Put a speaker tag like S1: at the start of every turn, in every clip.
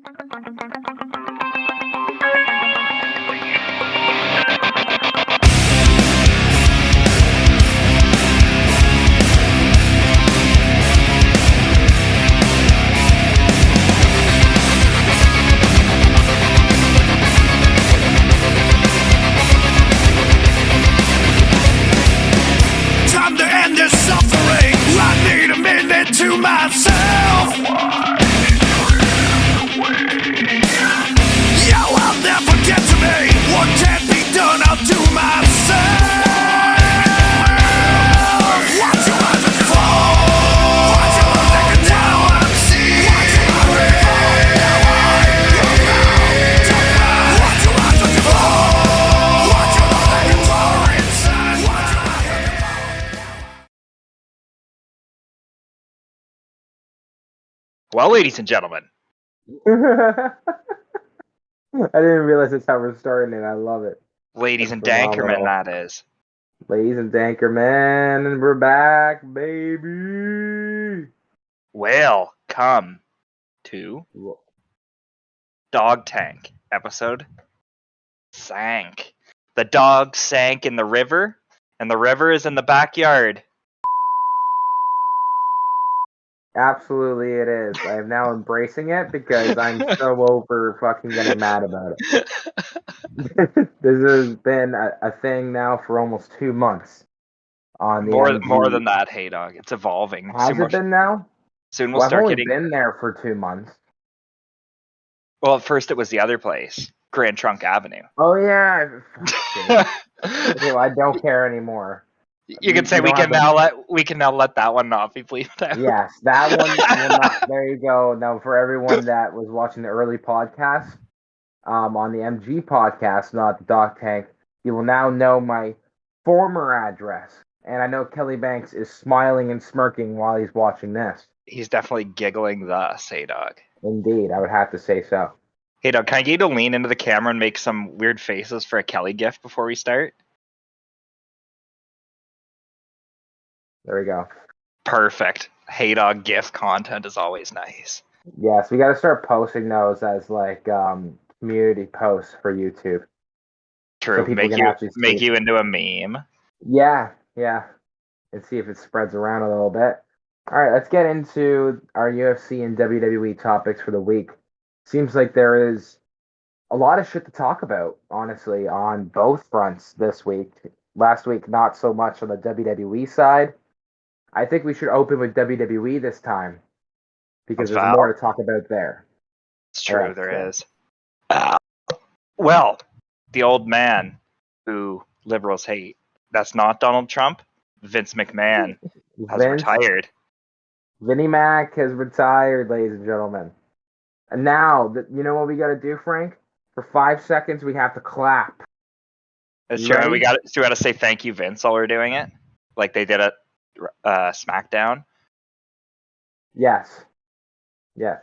S1: Time to end this suffering. I need a minute to myself. You will never get to me. What can't be done, I'll do myself. Watch your eyes as you fall. Watch your eyes like a now I'm seeing. Watch your eyes as you fall. Watch your eyes like a roar inside. Watch your eyes like a
S2: Well, ladies and gentlemen,
S3: I didn't realize that's how we're starting it. I love it.
S2: ladies and
S3: That's
S2: dankermen,
S3: phenomenal.
S2: that is.
S3: Ladies and Dankerman, and we're back, baby.
S2: Welcome to DogTank episode sank. The dog sank in the river, and the river is in the backyard.
S3: Absolutely, it is. I am now embracing it because I'm so over fucking getting mad about it. This has been a thing now for almost 2 months. On the
S2: More
S3: MG.
S2: than that, hey dog, it's evolving.
S3: Has it been now?
S2: Soon we'll
S3: Well, I've
S2: start
S3: only
S2: getting.
S3: been there for 2 months.
S2: Well, at first it was the other place, Grand Trunk Avenue.
S3: Oh yeah. Okay, well, I don't care anymore.
S2: You can say
S3: You
S2: we
S3: don't
S2: can
S3: have
S2: now let that one not be bleeped out.
S3: Yes, that one will not. There you go. Now, for everyone that was watching the early podcast, on the MG podcast, not the DogTank, you will now know my former address. And I know Kelly Banks is smiling and smirking while he's watching this.
S2: He's definitely giggling thus, hey dog.
S3: Indeed, I would have to say so.
S2: Hey dog, can I get you to lean into the camera and make some weird faces for a Kelly gift before we start?
S3: There we go.
S2: Perfect. Hey dog gift content is always nice.
S3: Yes, we got to start posting those as like community posts for YouTube.
S2: True.
S3: So people
S2: make
S3: can
S2: you
S3: actually
S2: make
S3: see.
S2: you into a meme.
S3: Yeah, and see if it spreads around a little bit. All right, let's get into our UFC and WWE topics for the week. Seems like there is a lot of shit to talk about, honestly, on both fronts this week. Last week, not so much on the WWE side. I think we should open with WWE this time because
S2: That's
S3: there's more to talk about there.
S2: It's true,
S3: Alright,
S2: there is. Well, the old man who liberals hate, that's not Donald Trump. Vince McMahon has retired.
S3: Vinnie Mac has retired, ladies and gentlemen. And now, you know what we got to do, Frank? For 5 seconds, we have to clap.
S2: It's
S3: You
S2: true.
S3: ready?
S2: We got to say thank you, Vince, while we're doing it, like they did at SmackDown.
S3: Yes. I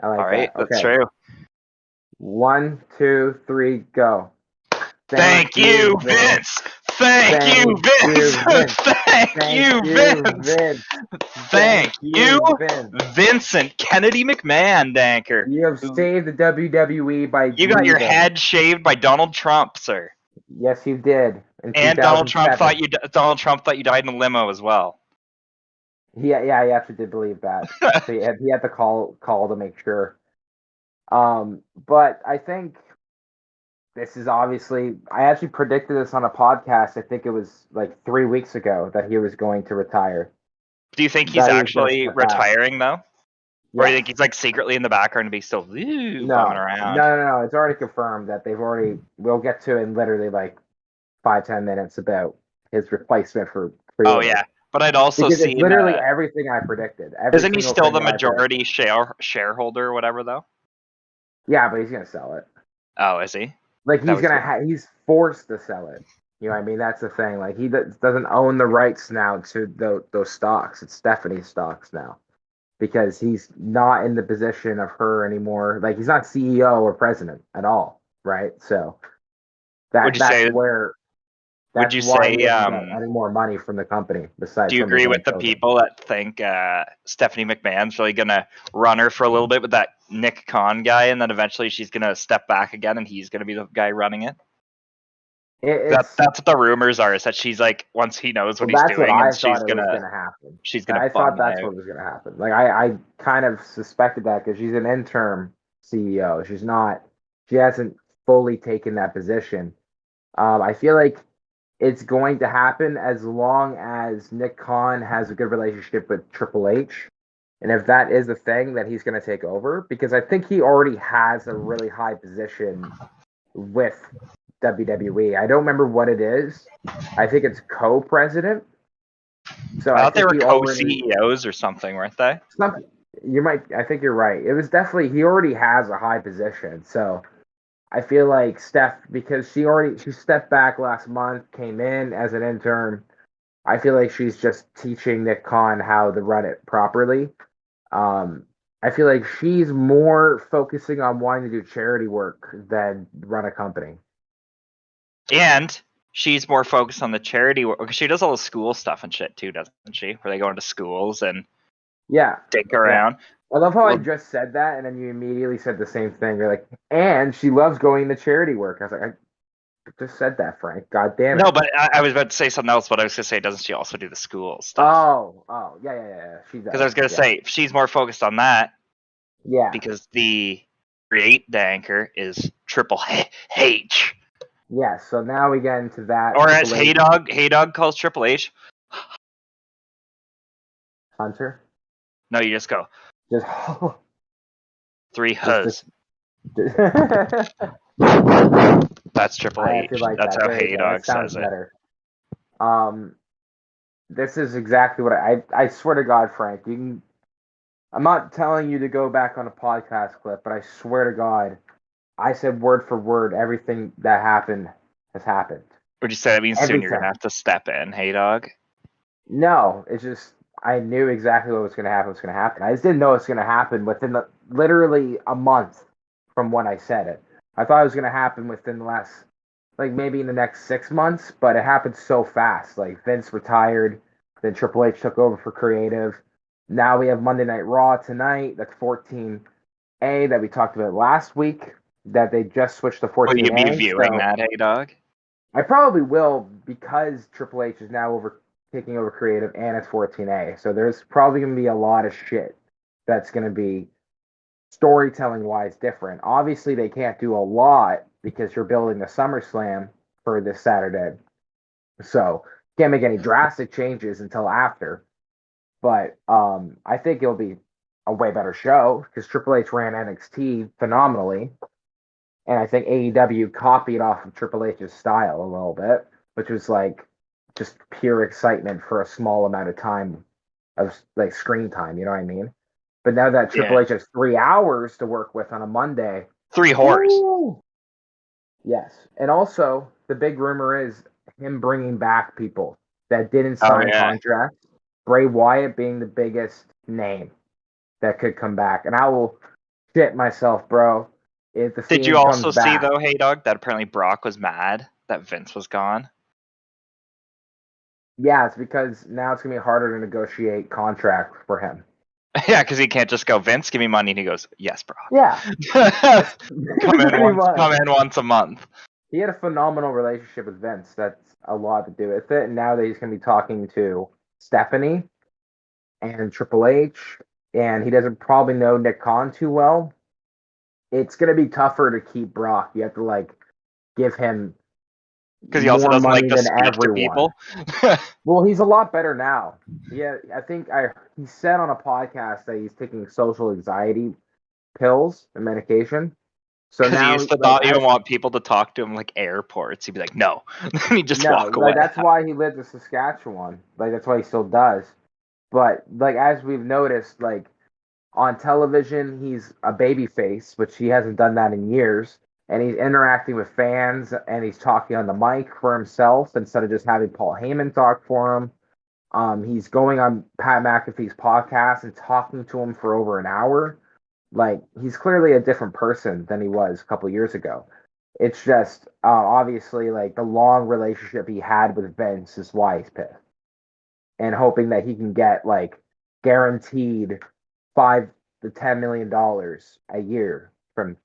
S3: like
S2: All right,
S3: that.
S2: that's
S3: Okay.
S2: true.
S3: 1, 2, 3, go.
S2: Thank you, Vince. Thank you, Vince. Thank you, Vince. Thank you, Vincent Kennedy McMahon, Danker.
S3: You have saved the WWE by
S2: You got your
S3: leaving.
S2: head shaved by Donald Trump, sir.
S3: Yes, you did.
S2: And Donald Trump thought you died in a limo as well.
S3: Yeah, I actually did believe that. So he had to call to make sure. But I think this is obviously. I actually predicted this on a podcast. I think it was like 3 weeks ago that he was going to retire.
S2: Do you think he's actually retiring though? Or do you
S3: Yes.
S2: think he's like secretly in the background and be still bumming around?
S3: No. It's already confirmed that we'll get to in literally like 5-10 minutes about his replacement for.
S2: Oh yeah, but I'd also
S3: because
S2: seen
S3: it's literally everything I predicted.
S2: Isn't he still the majority shareholder or whatever though?
S3: Yeah, but he's gonna sell it.
S2: Oh, is he?
S3: Like he's forced to sell it. You know what I mean? That's the thing. Like he doesn't own the rights now to those stocks. It's Stephanie's stocks now. Because he's not in the position of her anymore. Like he's not CEO or president at all, right? So that's where
S2: Would
S3: That's
S2: you
S3: why
S2: say,
S3: he doesn't get any more money from the company besides
S2: do you
S3: from his
S2: agree
S3: own
S2: with the
S3: children.
S2: people that think Stephanie McMahon's really gonna run her for a little bit with that Nick Khan guy, and then eventually she's gonna step back again, and he's gonna be the guy running it?
S3: It's
S2: That's what the rumors are. Is that she's like, once he knows what
S3: well,
S2: he's
S3: that's what
S2: doing,
S3: I
S2: and
S3: thought it was going to happen.
S2: she's gonna
S3: I
S2: bum
S3: thought
S2: him
S3: that's
S2: out.
S3: what was going to happen. Like I kind of suspected that because she's an interim CEO. She's not. She hasn't fully taken that position. I feel like it's going to happen as long as Nick Khan has a good relationship with Triple H. And if that is the thing, that he's going to take over because I think he already has a really high position with WWE. I don't remember what it is. I think it's co-president. So
S2: I
S3: I
S2: thought they
S3: think
S2: were
S3: he already
S2: co-CEOs or something, weren't they?
S3: something. You might. I think you're right. It was definitely he already has a high position. So I feel like Steph, because she stepped back last month, came in as an intern. I feel like she's just teaching Nick Khan how to run it properly. Um, I feel like she's more focusing on wanting to do charity work than run a company.
S2: And she's more focused on the charity work because she does all the school stuff and shit too, doesn't she? Where they go into schools and
S3: Yeah,
S2: dig
S3: yeah.
S2: around.
S3: I love how I
S2: Well,
S3: just said that, and then you immediately said the same thing. You're like, and she loves going to charity work. I was like, I just said that, Frank. God damn it.
S2: no, but I was about to say something else. But I was gonna say, doesn't she also do the school stuff?
S3: Yeah. She does.
S2: Because I was gonna
S3: Yeah.
S2: say she's more focused on that
S3: Yeah.
S2: because the create the anchor is Triple H,
S3: Yeah. So now we get into that.
S2: or as
S3: Triple H
S2: Hey Dog calls Triple H.
S3: Hunter.
S2: No, you just go
S3: Just,
S2: three
S3: just,
S2: huz.
S3: just
S2: That's Triple
S3: I
S2: H.
S3: actually like
S2: That's
S3: that.
S2: how
S3: There you
S2: Hey
S3: go. That
S2: Dog
S3: sounds
S2: says it.
S3: better. This is exactly what I swear to God, Frank. You can. I'm not telling you to go back on a podcast clip, but I swear to God, I said word for word everything that happened has happened.
S2: Would you say that means soon you're
S3: Everything.
S2: gonna have to step in, Hey Dog?
S3: No, it's just I knew exactly what was going to happen. Was going to happen. I just didn't know it was going to happen within literally a month from when I said it. I thought it was going to happen within the last, like maybe in the next 6 months, but it happened so fast. Like Vince retired, then Triple H took over for creative. Now we have Monday Night Raw tonight. That's 14A that we talked about last week. That they just switched to
S2: Will you be
S3: 14A.
S2: viewing
S3: So
S2: that, Hey Dog?
S3: I probably will because Triple H is now taking over creative and it's 14A. So there's probably going to be a lot of shit that's going to be storytelling wise different. Obviously, they can't do a lot because you're building the Summerslam for this Saturday. So can't make any drastic changes until after. But I think it'll be a way better show because Triple H ran NXT phenomenally. And I think AEW copied off of Triple H's style a little bit, which was like just pure excitement for a small amount of time of like screen time, you know what I mean? But now that Triple H has 3 hours to work with on a Monday,
S2: 3 whores.
S3: woo! Yes. And also the big rumor is him bringing back people that didn't sign contracts. Bray Wyatt being the biggest name that could come back. And I will shit myself, bro. If the
S2: Did you
S3: Fiend
S2: also
S3: comes
S2: see
S3: back.
S2: though, Hey Dog, that apparently Brock was mad that Vince was gone?
S3: Yeah, it's because now it's gonna be harder to negotiate contracts for him.
S2: Yeah, because he can't just go, Vince, give me money, and he goes, yes, Brock.
S3: Yeah,
S2: come
S3: pretty much.
S2: in once a month.
S3: He had a phenomenal relationship with Vince. That's a lot to do with it. And now that he's gonna be talking to Stephanie and Triple H, and he doesn't probably know Nick Khan too well, it's gonna be tougher to keep Brock. You have to like give him
S2: Because he also
S3: more
S2: doesn't
S3: money
S2: like to
S3: than
S2: speak
S3: everyone.
S2: to people.
S3: Well, he's a lot better now. Yeah, I think he said on a podcast that he's taking social anxiety pills and medication. So
S2: Because he
S3: now,
S2: used to
S3: like,
S2: not even want people to talk to him like airports. He'd be like, no. And he'd just walk away.
S3: like that's why he lived in Saskatchewan. Like that's why he still does. But like as we've noticed, like on television, he's a baby face, which he hasn't done that in years. And he's interacting with fans and he's talking on the mic for himself instead of just having Paul Heyman talk for him. He's going on Pat McAfee's podcast and talking to him for over an hour. Like he's clearly a different person than he was a couple years ago. It's just obviously like the long relationship he had with Vince is why he's pissed, and hoping that he can get like guaranteed $5 to $10 million a year from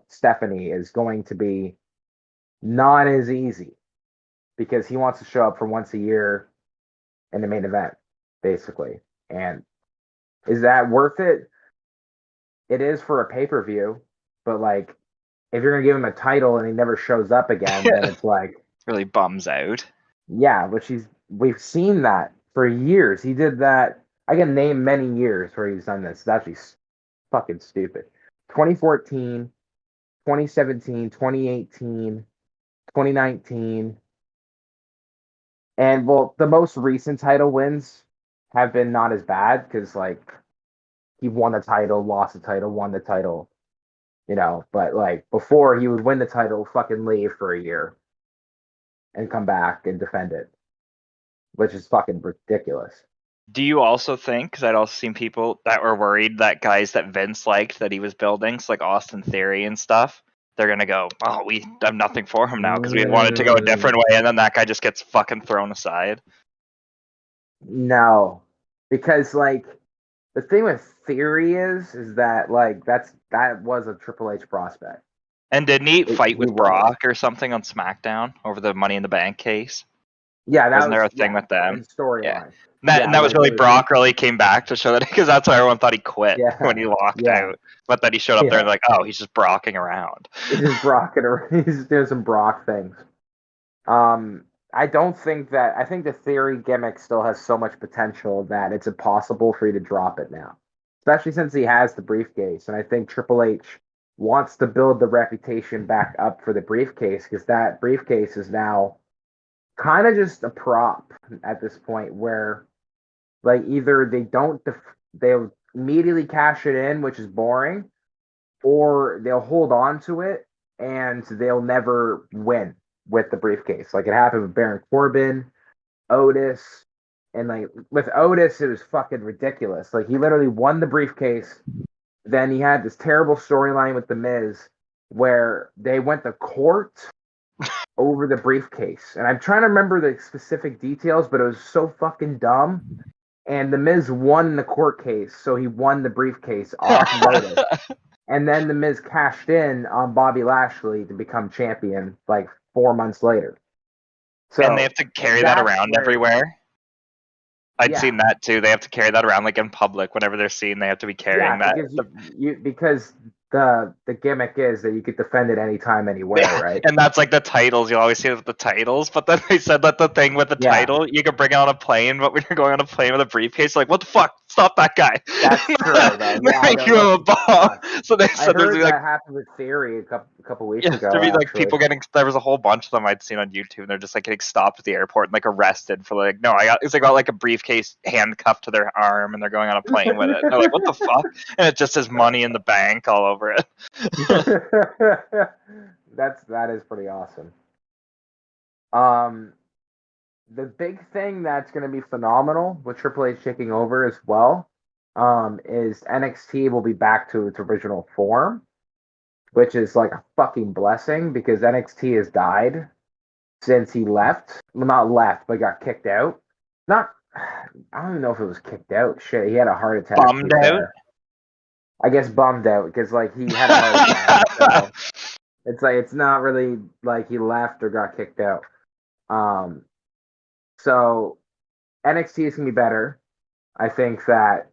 S3: Stephanie is going to be not as easy because he wants to show up for once a year in the main event, basically. And is that worth it? It is for a pay-per-view, but like if you're gonna give him a title and he never shows up again, then it's like
S2: Really bums out.
S3: yeah, but we've seen that for years. He did that. I can name many years where he's done this. It's actually fucking stupid. 2014, 2017, 2018, 2019. And well, the most recent title wins have been not as bad because like he won the title, lost the title, won the title, but like before he would win the title, fucking leave for a year and come back and defend it, which is fucking ridiculous.
S2: Do you also think, because I'd also seen people that were worried that guys that Vince liked that he was building, so like Austin Theory and stuff, they're going to go, oh, we have nothing for him now because we wanted to go a different way, and then that guy just gets fucking thrown aside?
S3: No, because like the thing with Theory is that like that was a Triple H prospect.
S2: And didn't he fight
S3: he
S2: with
S3: was.
S2: Brock or something on SmackDown over the Money in the Bank case?
S3: Yeah, that
S2: Wasn't there
S3: was
S2: a thing with them?
S3: in storyline.
S2: And that was really Brock really came back to show that because that's why everyone thought he quit
S3: Yeah,
S2: when he walked
S3: yeah.
S2: out. But then he showed up there and like, oh, he's just brocking around.
S3: He's just he's just doing some Brock things. I don't think that I think the Theory gimmick still has so much potential that it's impossible for you to drop it now. Especially since he has the briefcase. And I think Triple H wants to build the reputation back up for the briefcase because that briefcase is now kind of just a prop at this point where like either they'll immediately cash it in, which is boring, or they'll hold on to it and they'll never win with the briefcase. Like it happened with Baron Corbin, Otis, and like with Otis, it was fucking ridiculous. Like he literally won the briefcase. Then he had this terrible storyline with The Miz where they went to court over the briefcase. And I'm trying to remember the specific details, but it was so fucking dumb. And The Miz won the court case, so he won the briefcase off Otis. And then The Miz cashed in on Bobby Lashley to become champion like 4 months later. So
S2: and they have to carry that around everywhere. I'd
S3: Yeah.
S2: seen that too. They have to carry that around like in public whenever they're seen. They have to be carrying that.
S3: Because the gimmick is that you could defend it anytime, anywhere, right?
S2: And that's like the titles. You'll always see it with the titles. But then they said that the thing with the title, you could bring it on a plane. But when you're going on a plane with a briefcase, like what the fuck? Stop that guy!
S3: That's true. Though.
S2: They make you a bomb. So they
S3: I
S2: said there's
S3: heard
S2: like
S3: that happened with Theory a couple weeks ago.
S2: there'd be like
S3: actually.
S2: people getting. There was a whole bunch of them I'd seen on YouTube. And they're just like getting stopped at the airport and like arrested for like no, it's like got like a briefcase handcuffed to their arm and they're going on a plane with it. And they're like, what the fuck? And it just says Money in the Bank all over it.
S3: that is pretty awesome. The big thing that's going to be phenomenal with Triple H taking over as well, is NXT will be back to its original form, which is like a fucking blessing because NXT has died since he left. Well, not left, but got kicked out. I don't even know if it was kicked out. Shit, he had a heart attack.
S2: Bummed out.
S3: I guess bummed out because like he had a heart attack. So it's like it's not really like he left or got kicked out. So NXT is gonna be better. I think that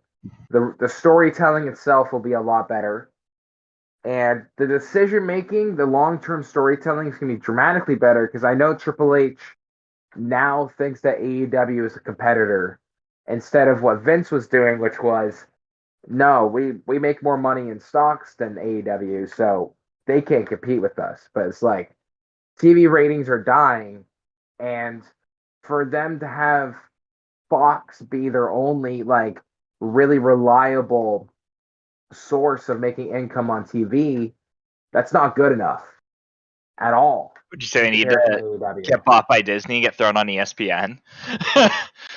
S3: the storytelling itself will be a lot better, and the decision making, the long term storytelling is gonna be dramatically better because I know Triple H now thinks that AEW is a competitor instead of what Vince was doing, which was no, we make more money in stocks than AEW, so they can't compete with us. But it's like TV ratings are dying, and for them to have Fox be their only like really reliable source of making income on TV, that's not good enough at all.
S2: Would you say they need
S3: compared to
S2: to
S3: AEW.
S2: get bought by Disney, get thrown on ESPN?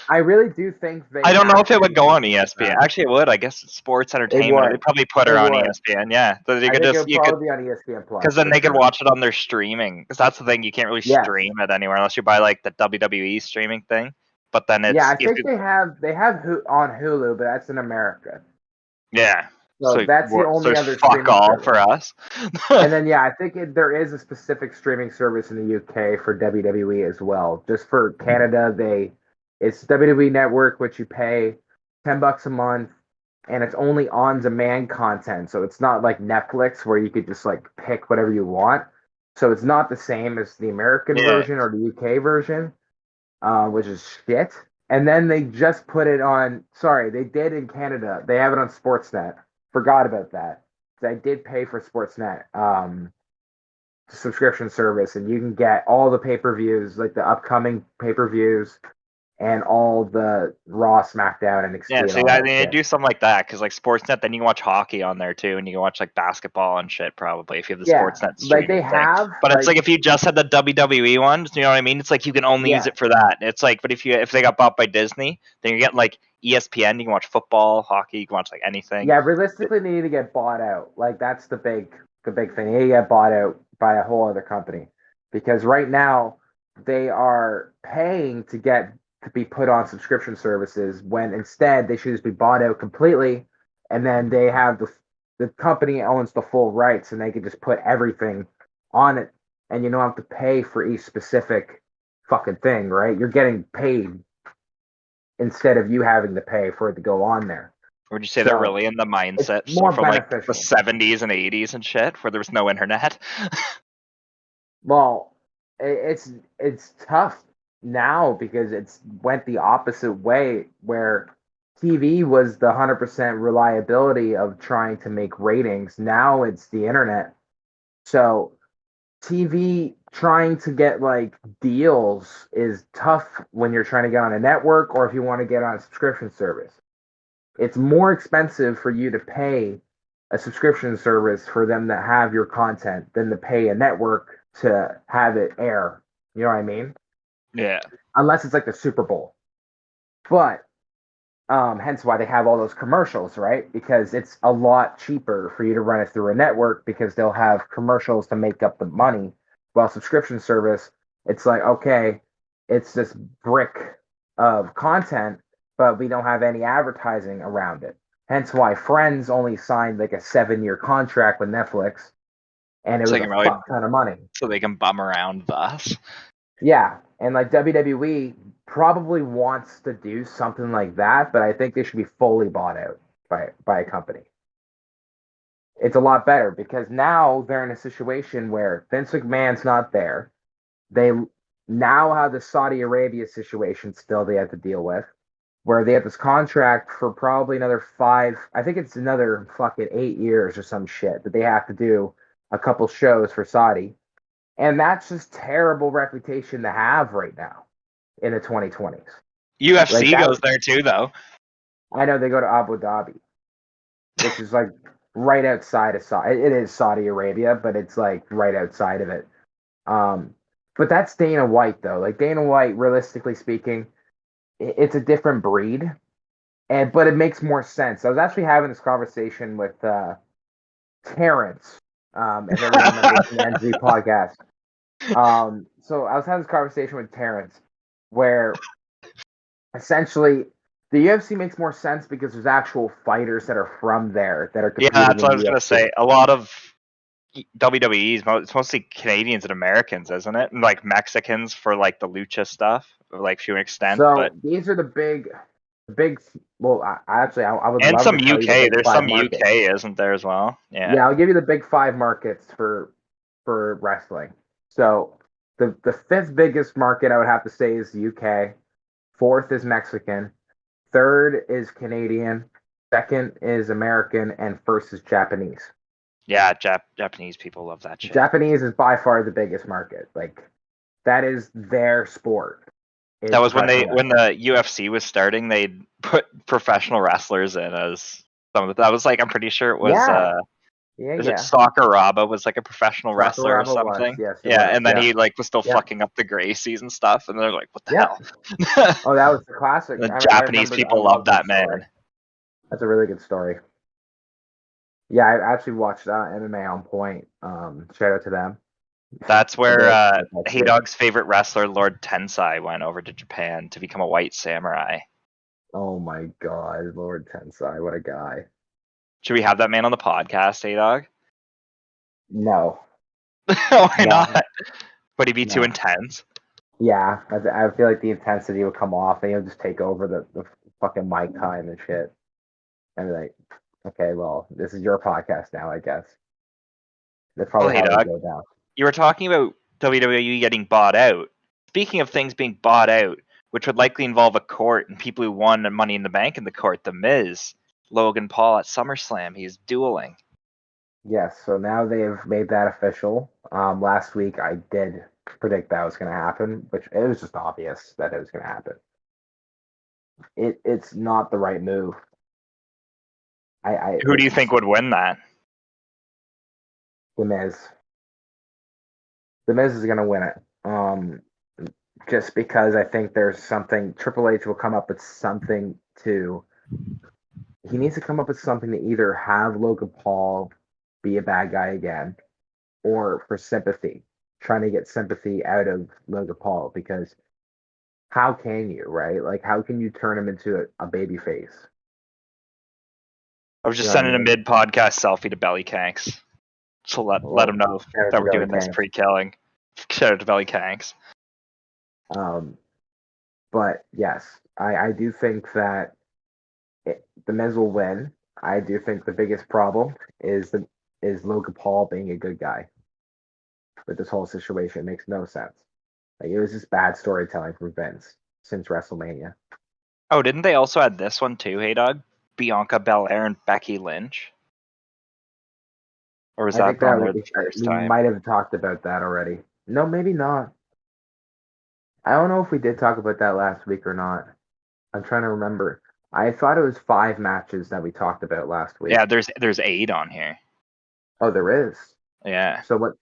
S3: I really do think they.
S2: I don't know if it
S3: have
S2: would
S3: to
S2: go
S3: do
S2: on
S3: something like
S2: ESPN.
S3: that.
S2: Actually, it would. I guess it's sports
S3: It
S2: entertainment. They'd
S3: would.
S2: probably put her
S3: It
S2: on
S3: would.
S2: ESPN. Yeah, so you
S3: I
S2: could
S3: think it
S2: just
S3: would probably be on ESPN Plus.
S2: because then
S3: for
S2: they could
S3: sure.
S2: watch it on their streaming. Because that's the thing, you can't really
S3: Yes.
S2: stream it anywhere unless you buy like the WWE streaming thing. But then it's
S3: Yeah, I think they have on Hulu, but that's in America.
S2: yeah.
S3: So that's the only
S2: there's
S3: other
S2: fuck
S3: streaming
S2: all
S3: service.
S2: for us.
S3: And then yeah, I think there is a specific streaming service in the UK for WWE as well. Just for Canada, it's WWE Network, which you pay $10 a month, and it's only on demand content. So it's not like Netflix where you could just like pick whatever you want. So it's not the same as the American
S2: Yeah.
S3: version or the UK version, which is shit. And then they just put it on. Sorry, they did in Canada. They have it on Sportsnet. Forgot about that. I did pay for Sportsnet subscription service, and you can get all the pay-per-views, like the upcoming pay-per-views, and all the Raw, SmackDown, and NXT.
S2: Yeah,
S3: and
S2: see,
S3: all
S2: I
S3: that
S2: mean,
S3: shit.
S2: do something like that because like Sportsnet, then you can watch hockey on there too, and you can watch like basketball and shit probably if you have the
S3: Yeah,
S2: Sportsnet
S3: like
S2: streaming
S3: they
S2: thing.
S3: have,
S2: But it's like if you just had the WWE ones, you know what I mean? It's like you can only use
S3: Yeah.
S2: it for that. It's like, but if they got bought by Disney, then you're getting like ESPN. You can watch football, hockey. You can watch like anything.
S3: Yeah, realistically, they need to get bought out. Like that's the big thing. They need to get bought out by a whole other company because right now they are paying to be put on subscription services when instead they should just be bought out completely, and then they have the company owns the full rights and they can just put everything on it, and you don't have to pay for each specific fucking thing, right? You're getting paid instead of you having to pay for it to go on there.
S2: Would you say
S3: So,
S2: they're really in the mindset
S3: it's more
S2: from like the
S3: beneficial.
S2: 70s and 80s and shit where there was no internet?
S3: Well, it's tough now because it's went the opposite way where TV was the 100% reliability of trying to make ratings. Now it's the internet. So TV trying to get like deals is tough when you're trying to get on a network or if you want to get on a subscription service. It's more expensive for you to pay a subscription service for them to have your content than to pay a network to have it air. You know what I mean?
S2: Yeah.
S3: Unless it's like the Super Bowl. But hence why they have all those commercials, right? Because it's a lot cheaper for you to run it through a network because they'll have commercials to make up the money. While subscription service, it's like, okay, it's this brick of content, but we don't have any advertising around it. Hence why Friends only signed like a 7-year contract with Netflix, and it
S2: So
S3: was
S2: they
S3: a
S2: can really,
S3: fuck ton of money.
S2: so they can bum around thus.
S3: Yeah, and like WWE probably wants to do something like that, but I think they should be fully bought out by a company. It's a lot better because now they're in a situation where Vince McMahon's not there. They now have the Saudi Arabia situation still they have to deal with, where they have this contract for probably another 5, I think it's another fucking 8 years or some shit that they have to do a couple shows for Saudi. And that's just terrible reputation to have right now in the 2020s.
S2: UFC
S3: Like
S2: goes there too, though.
S3: I know they go to Abu Dhabi, which is like right outside of Saudi. It is Saudi Arabia, but it's like right outside of it. But that's Dana White though. Like Dana White, realistically speaking, it's a different breed, but it makes more sense. I was actually having this conversation with Terrence, if everyone remembers the NZ podcast. So I was having this conversation with Terrence where essentially the UFC makes more sense because there's actual fighters that are from there that are
S2: Yeah,
S3: competing
S2: that's what I
S3: in
S2: was
S3: the
S2: gonna
S3: UFC.
S2: say. A lot of WWE's it's mostly Canadians and Americans, isn't it? And like Mexicans for like the lucha stuff, like to an extent.
S3: So
S2: But
S3: these are the big. Well, I would
S2: and
S3: love
S2: some
S3: to tell you the
S2: UK.
S3: big
S2: There's
S3: 5
S2: some
S3: markets.
S2: UK, isn't there as well?
S3: Yeah,
S2: Yeah.
S3: I'll give you the big 5 markets for wrestling. So the 5th biggest market I would have to say is the UK. 4th is Mexican. 3rd is Canadian. 2nd is American, and 1st is Japanese.
S2: Yeah, Japanese people love that shit.
S3: Japanese is by far the biggest market. Like that is their sport.
S2: That was when
S3: Professional
S2: the UFC was starting. They put professional wrestlers in as some of that was like I'm pretty sure it was
S3: Yeah. Yeah,
S2: Is it
S3: yeah.
S2: Sakuraba was like a professional wrestler or
S3: Sakuraba was,
S2: something?
S3: yes, he
S2: Yeah,
S3: was.
S2: and then
S3: Yeah,
S2: he like was still
S3: yeah,
S2: fucking up the Gracies and stuff, and they're like, "What the
S3: yeah.
S2: hell?"
S3: Oh, that was the classic.
S2: The
S3: I
S2: Japanese
S3: remember. I
S2: people love
S3: love that
S2: that
S3: story.
S2: man.
S3: That's a really good story. Yeah, I actually watched MMA on Point. Shout out to them.
S2: That's where
S3: They that's
S2: Hey
S3: good.
S2: Dog's favorite wrestler, Lord Tensai, went over to Japan to become a white samurai.
S3: Oh my God, Lord Tensai, what a guy.
S2: Should we have that man on the podcast, Hey Dog?
S3: No,
S2: Why
S3: no,
S2: not? Would he be too
S3: no.
S2: intense?
S3: Yeah, I feel like the intensity will come off, and he'll just take over the fucking mic time and shit. And be like, okay, well, this is your podcast now, I guess. That's
S2: Well,
S3: probably
S2: Hey
S3: how it would
S2: Dog,
S3: go down.
S2: you were talking about WWE getting bought out. Speaking of things being bought out, which would likely involve a court and people who won Money in the Bank in the court, The Miz, Logan Paul at SummerSlam, he's dueling.
S3: Yes, so now they've made that official. Last week I did predict that was going to happen, which it was just obvious that it was going to happen. It's not the right move.
S2: Who do you think would win that?
S3: The Miz. The Miz is going to win it. Just because I think there's something Triple H will come up with something to. He needs to come up with something to either have Logan Paul be a bad guy again, or for sympathy, trying to get sympathy out of Logan Paul because how can you, right? Like, how can you turn him into a baby face?
S2: I was
S3: You
S2: just
S3: know what I
S2: sending a
S3: mean?
S2: mid podcast selfie to Belly Kanks. So let him know
S3: Shout out
S2: that
S3: to
S2: we're
S3: Billy
S2: doing this
S3: Kane.
S2: pre-killing. Shout out to Belly Kanks.
S3: But yes, I do think that the Miz will win. I do think the biggest problem is Logan Paul being a good guy with this whole situation. It makes no sense. Like it was just bad storytelling from Vince since WrestleMania.
S2: Oh, didn't they also add this one too, Hey Dog? Bianca Belair and Becky Lynch? Or was
S3: I think
S2: that
S3: that
S2: on there the first
S3: we
S2: time?
S3: might have talked about that already. No, maybe not. I don't know if we did talk about that last week or not. I'm trying to remember. I thought it was 5 matches that we talked about last week.
S2: Yeah, there's 8 on here.
S3: Oh, there is.
S2: Yeah.
S3: So what?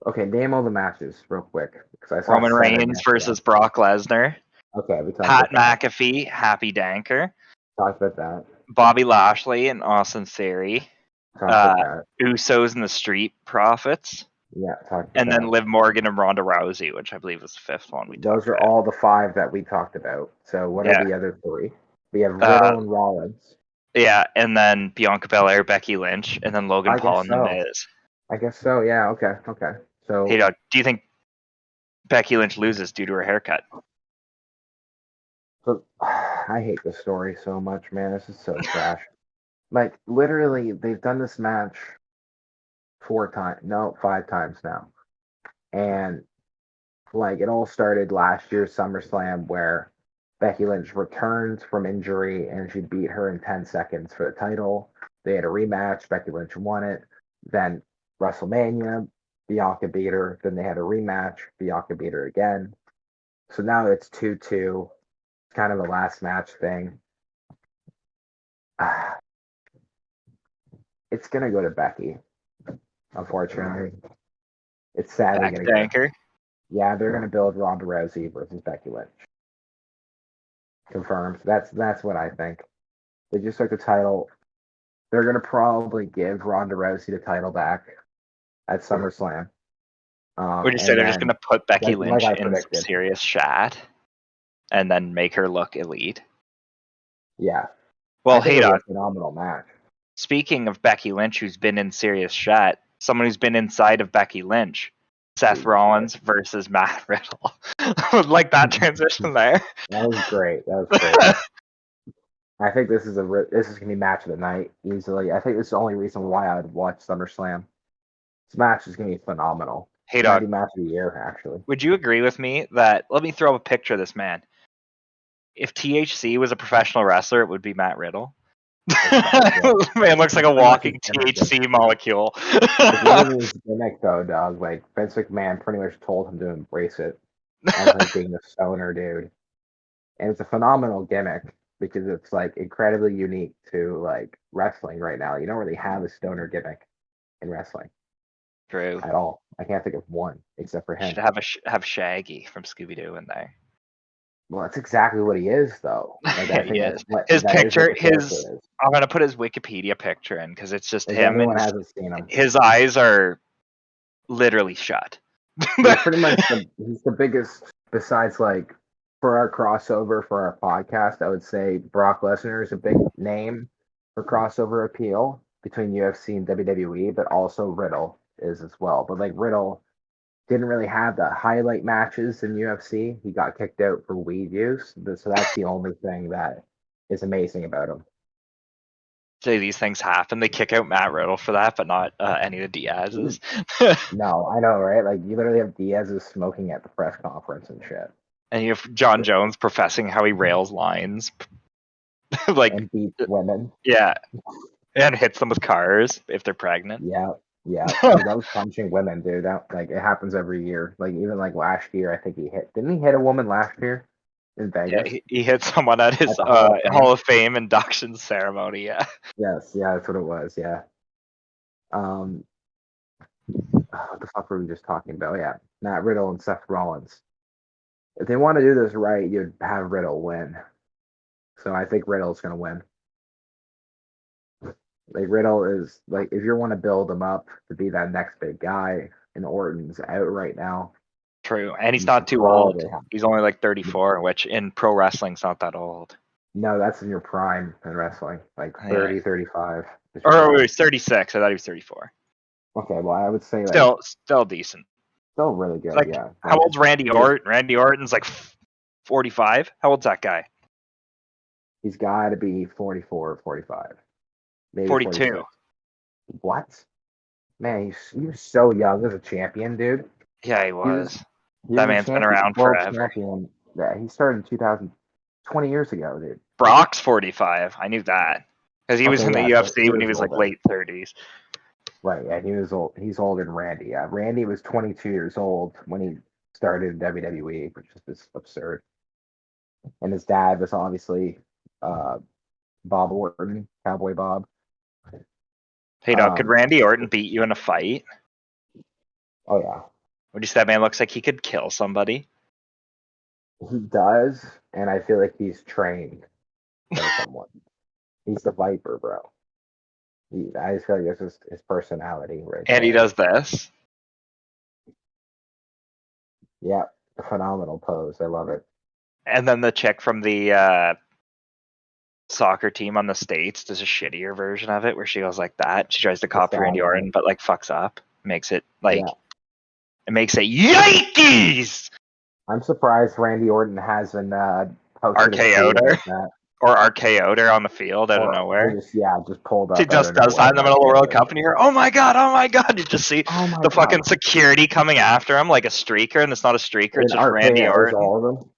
S3: Okay, name all the matches real quick because I saw
S2: Roman
S3: 7
S2: Reigns
S3: yesterday.
S2: versus Brock Lesnar.
S3: Okay, we talked
S2: Pat
S3: about that.
S2: McAfee, Happy Danker.
S3: Talked about that.
S2: Bobby Lashley and Austin Theory.
S3: Talked about that.
S2: Usos and the Street Profits.
S3: Yeah, talked about
S2: And then
S3: that.
S2: Liv Morgan and Ronda Rousey, which I believe was the 5th one we
S3: Those
S2: talked
S3: are
S2: about.
S3: all the 5 that we talked about. So what are
S2: Yeah.
S3: the other 3? We have Riddle and Rollins.
S2: Yeah, and then Bianca Belair, Becky Lynch, and then Logan
S3: I
S2: Paul
S3: guess
S2: and The
S3: so.
S2: Miz.
S3: I guess so. Yeah. Okay. Okay. So
S2: Hey, Doug, do you think Becky Lynch loses due to her haircut?
S3: So I hate this story so much, man. This is so trash. Like literally, they've done this match 4 times, no, 5 times now, and like it all started last year's SummerSlam where Becky Lynch returned from injury and she beat her in 10 seconds for the title. They had a rematch. Becky Lynch won it. Then WrestleMania, Bianca beat her. Then they had a rematch. Bianca beat her again. So now it's 2-2. It's kind of a last match thing. It's gonna go to Becky. Unfortunately, it's sadly
S2: Back
S3: gonna go.
S2: Danker?
S3: Yeah, they're gonna build Ronda Rousey versus Becky Lynch. Confirmed. That's what I think. They just took the title. They're gonna probably give Ronda Rousey the title back at SummerSlam.
S2: Would you say
S3: And
S2: they're just
S3: then
S2: going to put Becky
S3: like
S2: Lynch
S3: I
S2: in some
S3: predicted.
S2: serious shat and then make her look elite?
S3: Yeah.
S2: Well,
S3: I think
S2: hey,
S3: it'll be
S2: Doc,
S3: a phenomenal match.
S2: speaking of Becky Lynch, who's been in serious shat, someone who's been inside of Becky Lynch, Seth
S3: Jesus
S2: Rollins
S3: Christ.
S2: versus Matt Riddle. Like that transition there.
S3: That was great. That was great. I think this is gonna be match of the night easily. I think this is the only reason why I would watch SummerSlam. This match is gonna be phenomenal.
S2: Hey,
S3: Might be
S2: Doc,
S3: match of the year, actually.
S2: would you agree with me that, let me throw up a picture of this man. If THC was a professional wrestler, it would be Matt Riddle. Man looks like a
S3: Pretty much his
S2: walking
S3: gimmick.
S2: THC molecule.
S3: If you look at his gimmick, though, dog, like Vince McMahon pretty much told him to embrace it as like being the stoner dude, and it's a phenomenal gimmick because it's like incredibly unique to like wrestling right now. You don't really have a stoner gimmick. in wrestling
S2: True.
S3: at all. I can't think of one except for him.
S2: Should have have Shaggy from Scooby Doo in there.
S3: Well, that's exactly what he is, though. Like I
S2: He
S3: think
S2: is.
S3: that is what the
S2: His.
S3: character is.
S2: I'm gonna put his Wikipedia picture in because it's just
S3: If
S2: him
S3: anyone
S2: and
S3: hasn't seen him,
S2: his eyes are literally shut.
S3: he's pretty much he's the biggest. Besides, like for our crossover for our podcast, I would say Brock Lesnar is a big name for crossover appeal between UFC and WWE, but also Riddle is as well. But like Riddle didn't really have the highlight matches in UFC. He got kicked out for weed use, so that's the only thing that is amazing about him.
S2: Say these things happen. They kick out Matt Riddle for that, but not any of the Diaz's.
S3: No, I know, right? Like you literally have Diaz's smoking at the press conference and shit,
S2: And you have John Jones professing how he rails lines, like
S3: and beats women.
S2: yeah, and hits them with cars if they're pregnant.
S3: Yeah, yeah. He loves punching women, dude. Like it happens every year. Like even like last year, I think didn't he hit a woman last year in
S2: Yeah,
S3: Vegas?
S2: he hit someone at his
S3: At the Hall of Fame?
S2: Hall of Fame induction ceremony. Yeah,
S3: Yes, yeah, that's what it was. Yeah. Um, what the fuck were we just talking about? Yeah, Matt Riddle and Seth Rollins. If they want to do this right, you'd have Riddle win. So I think Riddle's gonna win. Like Riddle is like if you want to build him up to be that next big guy, and Orton's out right now.
S2: true. And he's
S3: You
S2: not
S3: should
S2: too old.
S3: probably have-
S2: He's only like 34, which in pro wrestling's not that old.
S3: No, that's in your prime in wrestling, like
S2: Yeah.
S3: 30, 35. is your
S2: Or
S3: prime.
S2: he was 36. I thought he was 34.
S3: Okay, well, I would say like
S2: Still decent.
S3: still really good.
S2: Like,
S3: Yeah.
S2: how
S3: Like,
S2: old's Randy Orton? Randy Orton's like 45. How old's that guy?
S3: he's got to be 44 or 45, maybe
S2: 42.
S3: 46. What? Man, he was so young as a champion, dude.
S2: Yeah, he was.
S3: He
S2: That
S3: was a
S2: man's been
S3: champion,
S2: around
S3: world
S2: forever.
S3: champion. Yeah, he started in 2020 years ago, dude.
S2: Brock's 45. I knew that because he was
S3: Okay,
S2: in the
S3: yeah, so
S2: UFC
S3: he
S2: when he
S3: was
S2: was like
S3: older.
S2: late 30s.
S3: Right, yeah, he was old. He's older than Randy. Yeah, Randy was 22 years old when he started in WWE, which is just absurd. And his dad was obviously Bob Orton, Cowboy Bob.
S2: Hey, dog, could
S3: Um,
S2: Randy Orton beat you in a fight?
S3: Oh yeah,
S2: Would you say that man looks like he could kill somebody?
S3: he does, and I feel like he's trained by someone. He's the Viper, bro. I just feel like that's just his personality, right?
S2: And he
S3: there.
S2: does this.
S3: Yeah, phenomenal pose. I love it.
S2: And then the chick from the soccer team on the States does a shittier version of it where she goes like that. She tries to copy
S3: sad,
S2: Randy
S3: right?
S2: Orton, but like fucks up. Makes it like
S3: Yeah.
S2: it makes it yikes
S3: I'm surprised Randy Orton hasn't posted a
S2: RKO'd
S3: tweet
S2: her.
S3: about that.
S2: Or RKO'd her on the field out of
S3: Or
S2: nowhere.
S3: just pulled up.
S2: She
S3: out
S2: just
S3: of
S2: does that in the
S3: nowhere,
S2: middle of the World
S3: like,
S2: Cup, and you hear, oh my god, you just see
S3: Oh my
S2: the fucking
S3: God.
S2: security coming after him like a streaker, and it's not a streaker, it's
S3: And
S2: just Randy
S3: RKO's
S2: Orton.
S3: all of them.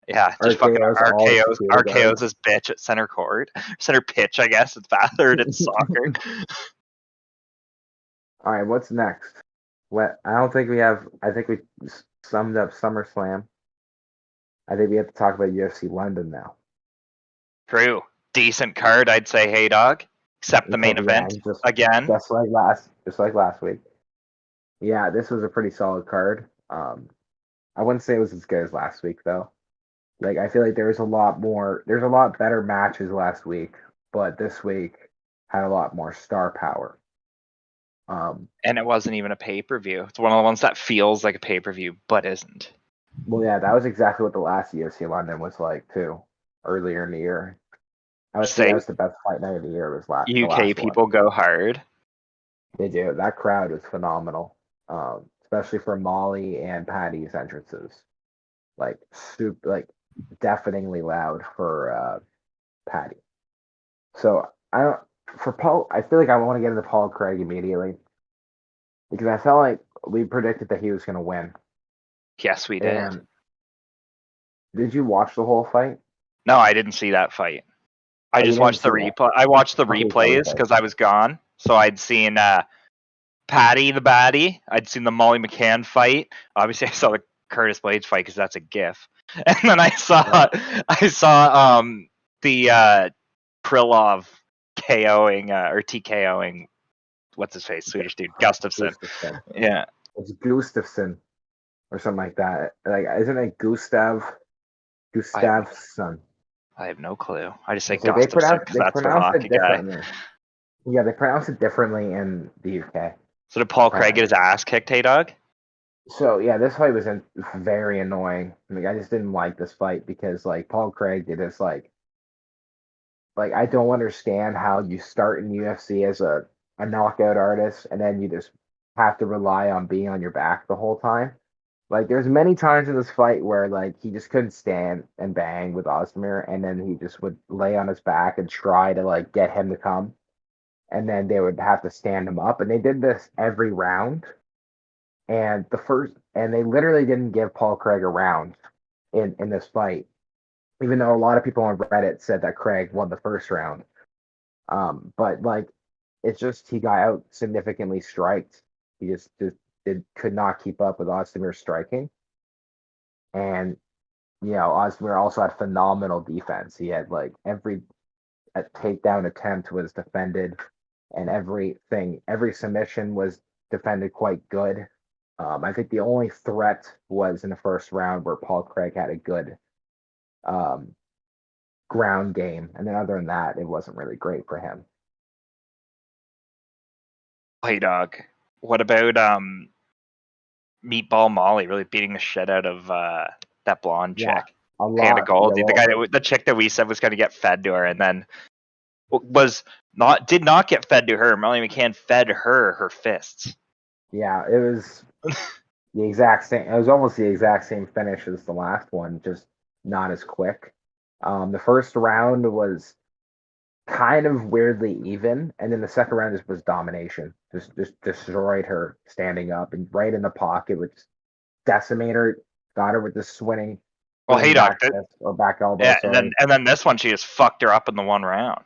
S2: Yeah, just fucking
S3: RKO's all the security
S2: RKO's his bitch at center court. Center pitch, I guess. It's bastard, it's soccer.
S3: All right, what's next? What I don't think we have. I think we summed up SummerSlam. I think we have to talk about UFC London now.
S2: True. Decent card, I'd say, hey dog. Except the main event again.
S3: just like last week. Yeah, this was a pretty solid card. I wouldn't say it was as good as last week though. Like I feel like there's a lot better matches last week, but this week had a lot more star power.
S2: And it wasn't even a pay-per-view. It's one of the ones that feels like a pay-per-view, but isn't.
S3: Well, yeah, that was exactly what the last UFC London was like too, earlier in the year. I would say that was the best fight night of the year. Was last
S2: UK people go hard.
S3: They do. That crowd was phenomenal, especially for Molly and Patty's entrances. Like deafeningly loud for Patty. So I don't for Paul. I feel like I want to get into Paul Craig immediately because I felt like we predicted that he was going to win.
S2: Yes, we did.
S3: And did you watch the whole fight?
S2: No, I didn't see that fight. I just watched the replay. I watched the replays because I was gone. So I'd seen Patty the Baddie. I'd seen the Molly McCann fight. Obviously, I saw the Curtis Blades fight because that's a GIF. And then I saw the Krylov KOing or TKOing what's his face, Swedish dude, Gustafsson.
S3: Gustafsson.
S2: Yeah,
S3: It's Gustafsson or something like that. Like, isn't it Gustafsson?
S2: I have no clue. I just say
S3: It's like they
S2: Gustafsson because that's their
S3: pronounce it
S2: hockey guy.
S3: differently. Yeah, they pronounce it differently in the UK.
S2: So did Paul Craig get his ass kicked, hey dog?
S3: So yeah, this fight was very annoying. Like, I just didn't like this fight because like Paul Craig did this like I don't understand how you start in UFC as a knockout artist and then you just have to rely on being on your back the whole time. Like there's many times in this fight where like he just couldn't stand and bang with Ozdemir, and then he just would lay on his back and try to like get him to come, and then they would have to stand him up, and they did this every round. And they literally didn't give Paul Craig a round in this fight, even though a lot of people on Reddit said that Craig won the first round. But like it's just he got out significantly striked. He just could not keep up with Ozdemir striking. And Ozdemir also had phenomenal defense. He had like every takedown attempt was defended, and every submission was defended quite good. I think the only threat was in the first round where Paul Craig had a good ground game, and then other than that, it wasn't really great for him.
S2: Hey dog, what about Meatball Molly really beating the shit out of that blonde chick?
S3: A lot.
S2: Hannah Goldie,
S3: Yeah,
S2: the chick that we said was going to get fed to her, and then did not get fed to her. Melanie McCann fed her fists.
S3: Yeah, it was the exact same. It was almost the exact same finish as the last one, just not as quick. The first round was kind of weirdly even, and then the second round just was domination. Just destroyed her standing up and right in the pocket, which decimated her. Got her with the swinging.
S2: Well, hey dog,
S3: or back elbow.
S2: Yeah, and then this one she just fucked her up in the one round.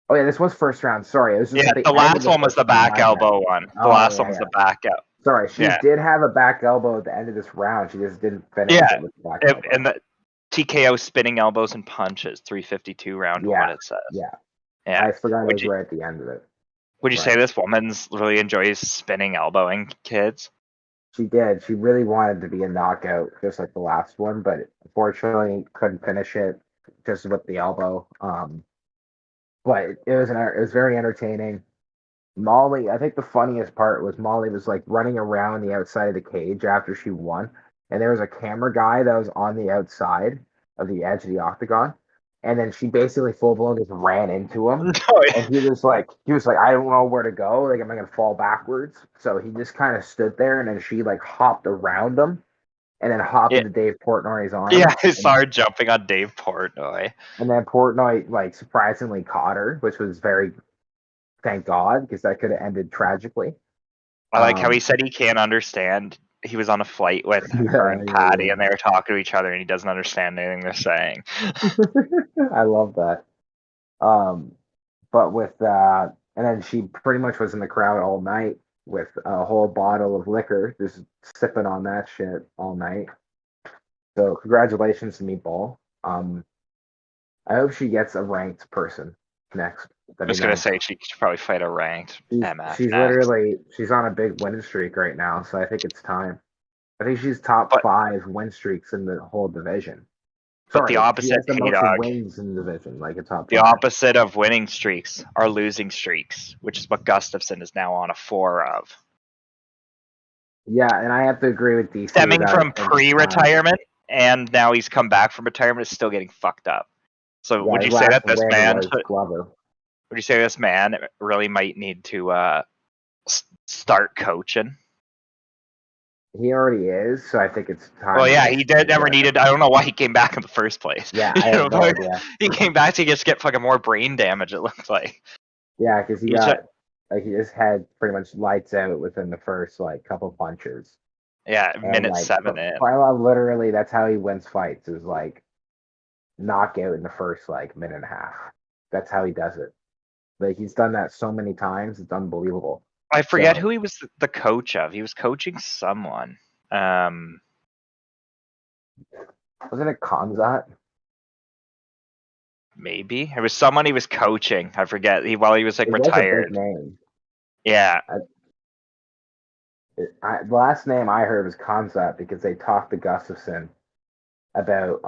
S3: Oh yeah, this was first round. Sorry, it was just
S2: the last one was the back elbow one. The last one was the back elbow.
S3: Sorry, she did have a back elbow at the end of this round. She just didn't finish it with the back elbow.
S2: And the TKO spinning elbows and punches, 352 round. What it says.
S3: Yeah.
S2: I
S3: forgot it was right at the end of it.
S2: Would you say this woman's really enjoys spinning elbowing kids?
S3: She did. She really wanted to be a knockout, just like the last one, but unfortunately couldn't finish it just with the elbow. But it was very entertaining. Molly, I think the funniest part was Molly was like running around the outside of the cage after she won, and there was a camera guy that was on the outside of the edge of the octagon, and then she basically full blown just ran into him, and he was like, I don't know where to go, like am I gonna fall backwards? So he just kind of stood there, and then she like hopped around him, and then hopped into Dave Portnoy's arms.
S2: Yeah, I saw her jumping on Dave Portnoy,
S3: and then Portnoy like surprisingly caught her, which was very. Thank God, because that could have ended tragically.
S2: I like how he said he can't understand. He was on a flight with her and Patty, and they were talking to each other, and he doesn't understand anything they're saying.
S3: I love that. But with that, and then she pretty much was in the crowd all night with a whole bottle of liquor, just sipping on that shit all night. So congratulations to Meatball. I hope she gets a ranked person next.
S2: I was gonna say she should probably fight a ranked MF.
S3: She's on a big win streak right now, so I think it's time. I think she's top 5 win streaks in the whole division.
S2: But the opposite,
S3: the most wins in the division, like a top.
S2: The opposite of winning streaks are losing streaks, which is what Gustafsson is now on a 4 of.
S3: Yeah, and I have to agree with DC.
S2: Stemming from pre-retirement, and now he's come back from retirement, is still getting fucked up. So would you say that this man? Would you say this man really might need to start coaching?
S3: He already is, so I think it's time.
S2: Well, yeah, he never needed. I don't know why he came back in the first place.
S3: Yeah, I have no idea.
S2: He came back to just get fucking more brain damage. It looks like.
S3: Yeah, because he just had pretty much lights out within the first like couple punches.
S2: Yeah, minute 7 in.
S3: Literally, that's how he wins fights. Is like knockout in the first like minute and a half. That's how he does it. Like he's done that so many times, it's unbelievable.
S2: I forget who he was the coach of. He was coaching someone.
S3: Wasn't it Kamzat?
S2: Maybe it was someone he was coaching. I forget. While he was like retired.
S3: Was a big name.
S2: Yeah,
S3: The last name I heard was Kamzat because they talked to Gustafson about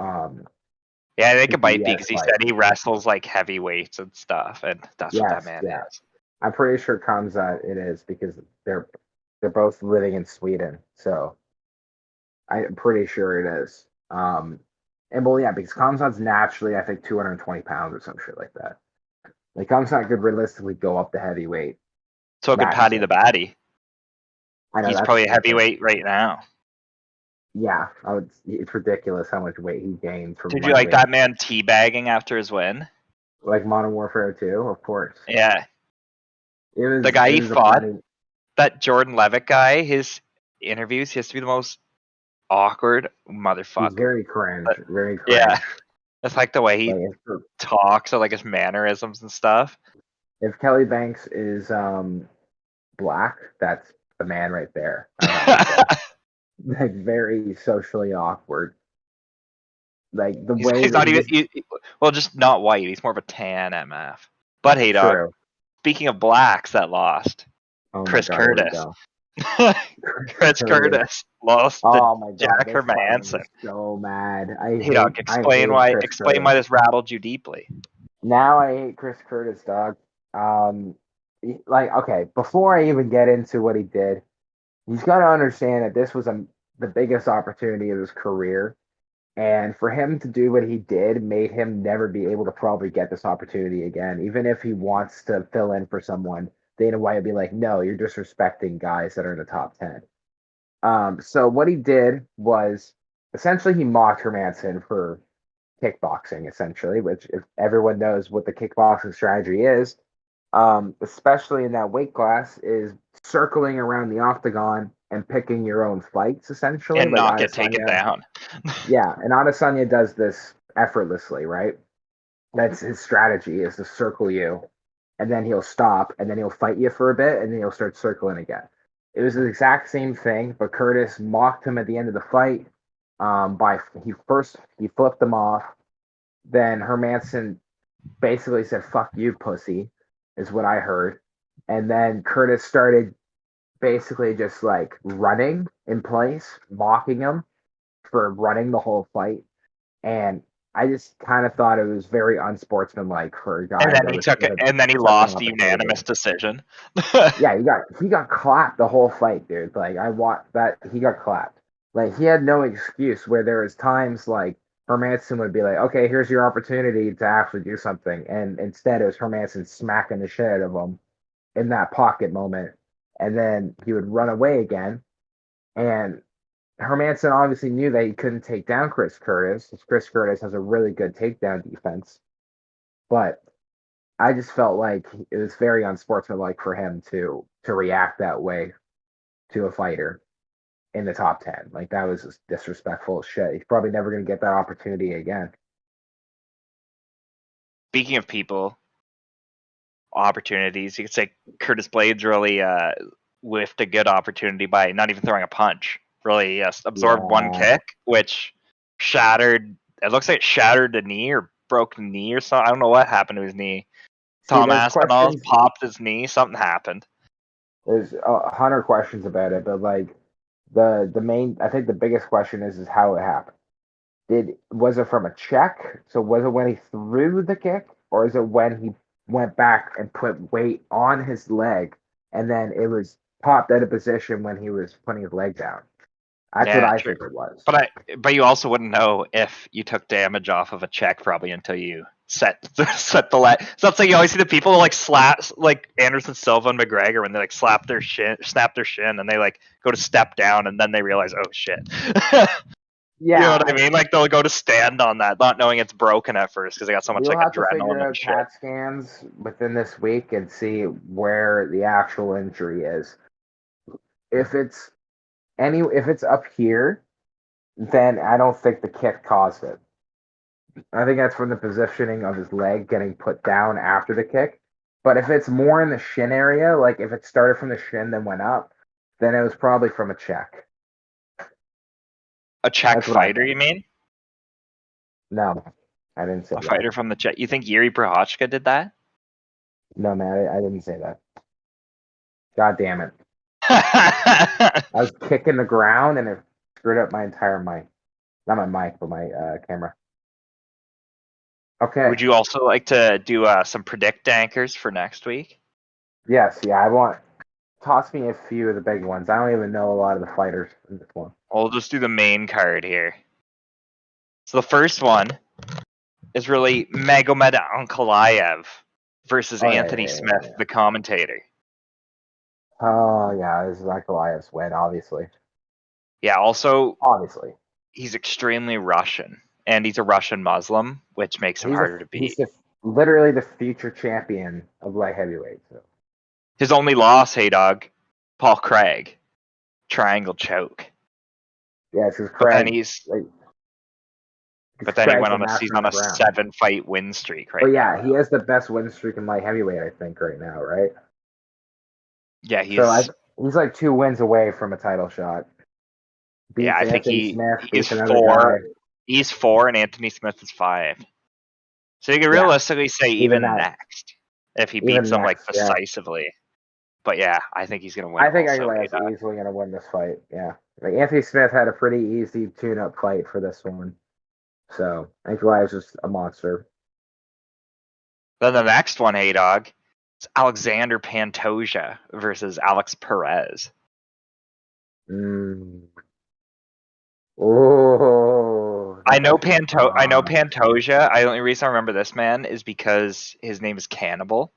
S2: yeah, they
S3: his
S2: could bite
S3: BBS
S2: because he
S3: fight.
S2: said he wrestles like heavyweights and stuff, and that's what that
S3: Yes,
S2: man
S3: yeah.
S2: is.
S3: I'm pretty sure Kamzat it is because they're both living in Sweden. So I'm pretty sure it is. And well, yeah, because Kamzat's naturally, I think, 220 pounds or some shit like that. Like Kamzat could realistically go up to heavyweight.
S2: So could
S3: Max
S2: Paddy the
S3: it.
S2: Batty.
S3: I know
S2: He's
S3: that's
S2: probably a
S3: true, but
S2: heavyweight right now.
S3: yeah, it's ridiculous how much weight he gained from
S2: Did you like
S3: lightweight.
S2: that man teabagging after his win?
S3: Like Modern Warfare 2, of course.
S2: Yeah, the
S3: It
S2: guy he
S3: was a
S2: fought,
S3: funny.
S2: that Jordan Levitt guy, his interviews, he has to be the most awkward
S3: He's
S2: motherfucker.
S3: very cringe,
S2: But,
S3: very
S2: yeah,
S3: cringe.
S2: it's like the way he
S3: Like
S2: talks or like his mannerisms and stuff.
S3: if Kelly Banks is black, that's the man right there. I have to say, like very socially awkward. Like the way
S2: He's
S3: that
S2: not
S3: he
S2: even
S3: just
S2: well, just not white. He's more of a tan MF. But hey, dog.
S3: true.
S2: Speaking of blacks that lost,
S3: Oh my
S2: Chris
S3: god, here we
S2: Curtis.
S3: go.
S2: Chris
S3: Curtis.
S2: Curtis lost to
S3: Oh my god,
S2: Jack
S3: this fight made
S2: Hermanson.
S3: me so mad.
S2: Hey, dog.
S3: I
S2: Explain
S3: hate
S2: why.
S3: Chris
S2: Explain why
S3: Curtis.
S2: this rattled you deeply.
S3: Now I hate Chris Curtis, dog. Um, like okay, before I even get into what he did, he's got to understand that this was the biggest opportunity of his career. And for him to do what he did made him never be able to probably get this opportunity again. Even if he wants to fill in for someone, Dana White would be like, no, you're disrespecting guys that are in the top 10. So what he did was essentially he mocked Hermanson for kickboxing, essentially, which if everyone knows what the kickboxing strategy is, especially in that weight class, is circling around the octagon and picking your own fights, essentially.
S2: And
S3: Like
S2: not get taken
S3: Adesanya,
S2: down.
S3: yeah, and Adesanya does this effortlessly, right? That's his strategy is to circle you, and then he'll stop, and then he'll fight you for a bit, and then he'll start circling again. It was the exact same thing, but Curtis mocked him at the end of the fight. By he flipped him off. Then Hermanson basically said "fuck you, pussy," is what I heard, and then Curtis started basically just like running in place, mocking him for running the whole fight. And I just kind of thought it was very unsportsmanlike for a
S2: And
S3: guy
S2: then
S3: that
S2: he
S3: was
S2: took it, and then he
S3: such an
S2: lost a
S3: opportunity.
S2: unanimous decision.
S3: Yeah, he got clapped the whole fight, dude. Like I watched that he got clapped. Like he had no excuse where there was times like Hermanson would be like, okay, here's your opportunity to actually do something. And instead it was Hermanson smacking the shit out of him in that pocket moment. And then he would run away again. And Hermanson obviously knew that he couldn't take down Chris Curtis. Chris Curtis has a really good takedown defense. But I just felt like it was very unsportsmanlike for him to react that way to a fighter in the top 10. Like that was just disrespectful as shit. He's probably never going to get that opportunity again.
S2: Speaking of people, opportunities, you could say Curtis Blades really whiffed a good opportunity by not even throwing a punch. Really, yes, absorbed one
S3: Yeah.
S2: kick, which shattered. It looks like it shattered the knee or broke the knee or something. I don't know what happened to his knee.
S3: See,
S2: Tom
S3: there's
S2: Aspinall
S3: questions.
S2: popped his knee. Something happened.
S3: There's 100 questions about it, but like the main, I think the biggest question is how it happened. Was it from a check? So was it when he threw the kick, or is it when he went back and put weight on his leg, and then it was popped out of position when he was putting his leg down? That's what
S2: Yeah,
S3: I
S2: true.
S3: think it was.
S2: But you also wouldn't know if you took damage off of a check probably until you set the leg. So that's like you always see the people like slap like Anderson Silva and McGregor when they like snap their shin, and they like go to step down and then they realize, oh shit. You know
S3: Yeah,
S2: what I mean? Like they'll go to stand on that, not knowing it's broken at first because they got so much
S3: we'll
S2: like
S3: have to figure
S2: adrenaline and
S3: out
S2: shit.
S3: CAT scans within this week and see where the actual injury is. If it's if it's up here, then I don't think the kick caused it. I think that's from the positioning of his leg getting put down after the kick. But if it's more in the shin area, like if it started from the shin then went up, then it was probably from a check.
S2: A check
S3: That's what I
S2: fighter,
S3: think.
S2: you mean?
S3: No, I didn't say
S2: A
S3: that.
S2: fighter from the check. You think Yuri Prochazka did that?
S3: No, man, I didn't say that. God damn it! I was kicking the ground and it screwed up my entire mic. Not my mic, but my camera. Okay.
S2: Would you also like to do some predict anchors for next week?
S3: Yes. Yeah. I want. Toss me a few of the big ones. I don't even know a lot of the fighters in this one.
S2: We'll just do the main card here. So the first one is really Magomed Ankalaev versus
S3: Oh, yeah,
S2: Anthony
S3: yeah, yeah,
S2: Smith,
S3: yeah.
S2: the commentator.
S3: Oh yeah, this is like Elias win, obviously.
S2: Yeah, also,
S3: Obviously.
S2: he's extremely Russian, and he's a Russian Muslim, which makes him harder to beat.
S3: Literally the future champion of light heavyweight. So.
S2: His only loss, hey dog, Paul Craig, triangle choke.
S3: Yeah, it's because
S2: But then
S3: Craig.
S2: he's
S3: Like,
S2: but then he went
S3: Craig's a
S2: on he's
S3: master
S2: on
S3: on
S2: a
S3: the ground.
S2: 7-fight win streak right
S3: But
S2: now.
S3: yeah, he has the best win streak in light heavyweight, I think, right now, right?
S2: Yeah,
S3: He's like 2 wins away from a title shot. Beats
S2: I think
S3: Anthony Smith,
S2: he's
S3: beats another
S2: 4.
S3: guy.
S2: He's 4, and Anthony Smith is 5. So you can
S3: Yeah,
S2: realistically say
S3: even
S2: even
S3: that.
S2: next if he
S3: Even
S2: beats him like
S3: next, yeah.
S2: decisively. But yeah, I think he's gonna win.
S3: I think
S2: also,
S3: Aguilar's easily going to win this fight. Yeah, like Anthony Smith had a pretty easy tune-up fight for this one, so Aguilar's just a monster.
S2: Then the next one, hey dog, it's Alexander Pantoja versus Alex Perez.
S3: Oh,
S2: I know Pantoja. The only reason I remember this man is because his name is Cannibal.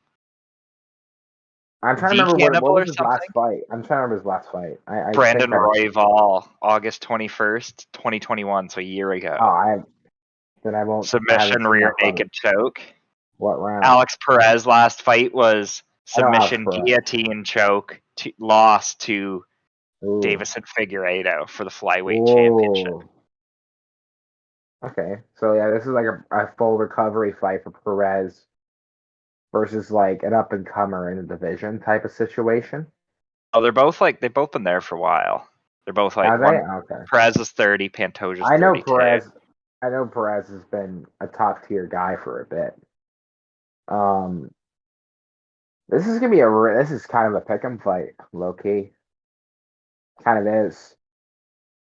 S3: I'm trying to
S2: The
S3: remember what
S2: Cannibal
S3: was
S2: or
S3: his last
S2: something.
S3: fight. I'm trying to remember his last fight. I
S2: Brandon
S3: think I,
S2: Royval, August 21st, 2021, so a year ago.
S3: then I won't. I haven't
S2: Submission
S3: seen
S2: rear
S3: that fight.
S2: naked choke.
S3: What round?
S2: Alex Perez last fight was
S3: I know Alex
S2: submission
S3: Perez.
S2: guillotine choke loss to
S3: Ooh.
S2: Davison Figueiredo for the flyweight
S3: Ooh.
S2: championship.
S3: Okay, so yeah, this is like a full recovery fight for Perez versus like an up and comer in the division type of situation.
S2: Oh, they've both been there for a while. They're both like
S3: Are they?
S2: one.
S3: Okay.
S2: Perez is 30, Pantoja's
S3: I know
S2: 32.
S3: Perez. I know Perez has been a top tier guy for a bit. This is gonna be this is kind of a pick'em fight, low key. Kind of is.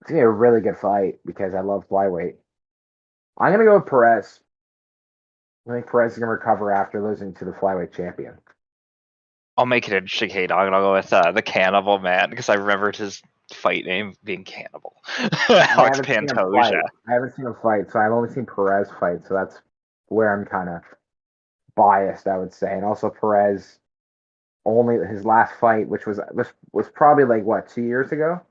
S3: It's gonna be a really good fight because I love flyweight. I'm gonna go with Perez. I think Perez is gonna recover after losing to the flyweight champion.
S2: I'll make it interesting, hey dog, and I'll go with the Cannibal man because I remembered his fight name being Cannibal. Alex Pantoja.
S3: I haven't seen him fight, so I've only seen Perez fight, so that's where I'm kind of biased, I would say. And also Perez, only his last fight, which was probably like what, 2 years ago?